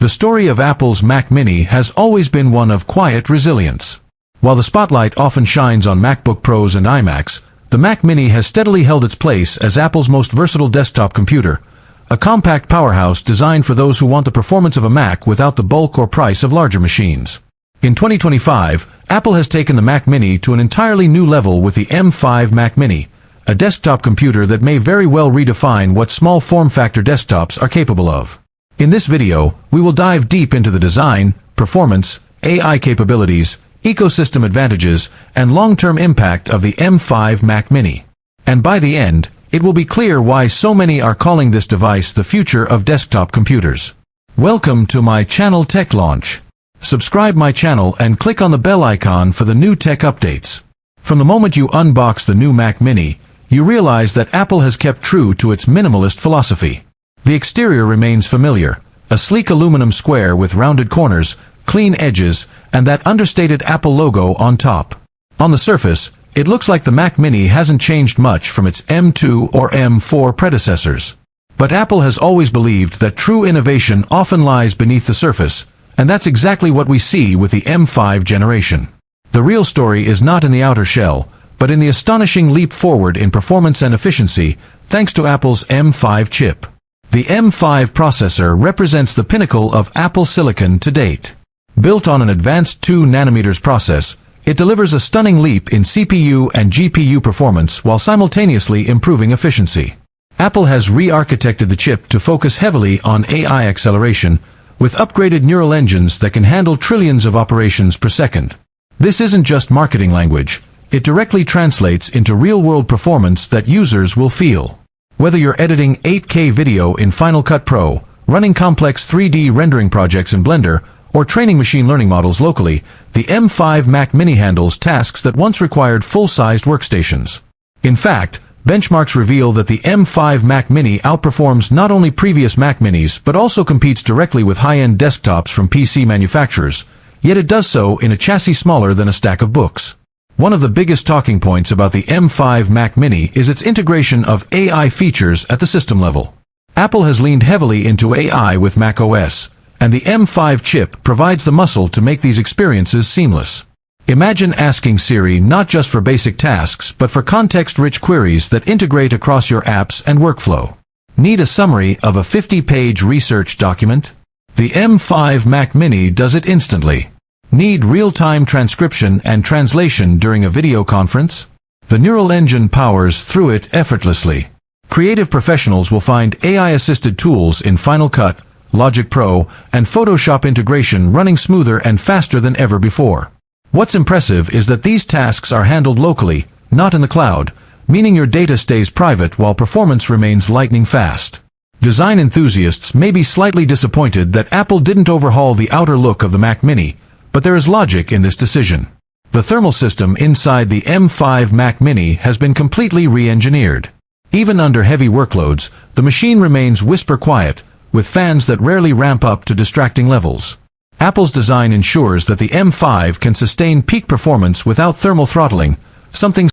The story of Apple's Mac Mini has always been one of quiet resilience. While the spotlight often shines on MacBook Pros and iMacs, the Mac Mini has steadily held its place as Apple's most versatile desktop computer, a compact powerhouse designed for those who want the performance of a Mac without the bulk or price of larger machines. In 2025, Apple has taken the Mac Mini to an entirely new level with the M5 Mac Mini, a desktop computer that may very well redefine what small form-factor desktops are capable of. In this video, we will dive deep into the design, performance, AI capabilities, ecosystem advantages, and long-term impact of the M5 Mac Mini. And by the end, it will be clear why so many are calling this device the future of desktop computers. Welcome to my channel Tech Launch. Subscribe my channel and click on the bell icon for the new tech updates. From the moment you unbox the new Mac Mini, you realize that Apple has kept true to its minimalist philosophy. The exterior remains familiar, a sleek aluminum square with rounded corners, clean edges, and that understated Apple logo on top. On the surface, it looks like the Mac Mini hasn't changed much from its M2 or M4 predecessors. But Apple has always believed that true innovation often lies beneath the surface, and that's exactly what we see with the M5 generation. The real story is not in the outer shell, but in the astonishing leap forward in performance and efficiency, thanks to Apple's M5 chip. The M5 processor represents the pinnacle of Apple silicon to date. Built on an advanced 2nm process, it delivers a stunning leap in CPU and GPU performance while simultaneously improving efficiency. Apple has re-architected the chip to focus heavily on AI acceleration, with upgraded neural engines that can handle trillions of operations per second. This isn't just marketing language. It directly translates into real-world performance that users will feel. Whether you're editing 8K video in Final Cut Pro, running complex 3D rendering projects in Blender, or training machine learning models locally, the M5 Mac Mini handles tasks that once required full-sized workstations. In fact, benchmarks reveal that the M5 Mac Mini outperforms not only previous Mac Minis but also competes directly with high-end desktops from PC manufacturers, yet it does so in a chassis smaller than a stack of books. One of the biggest talking points about the M5 Mac Mini is its integration of AI features at the system level. Apple has leaned heavily into AI with macOS, and the M5 chip provides the muscle to make these experiences seamless. Imagine asking Siri not just for basic tasks but for context-rich queries that integrate across your apps and workflow. Need a summary of a 50-page research document? The M5 Mac Mini does it instantly. Need real-time transcription and translation during a video conference? The neural engine powers through it effortlessly. Creative professionals will find AI-assisted tools in Final Cut, Logic Pro, and Photoshop integration running smoother and faster than ever before. What's impressive is that these tasks are handled locally, not in the cloud, meaning your data stays private while performance remains lightning fast. Design enthusiasts may be slightly disappointed that Apple didn't overhaul the outer look of the Mac Mini, but there is logic in this decision. The thermal system inside the M5 Mac Mini has been completely re-engineered. Even under heavy workloads, the machine remains whisper quiet, with fans that rarely ramp up to distracting levels. Apple's design ensures that the M5 can sustain peak performance without thermal throttling, something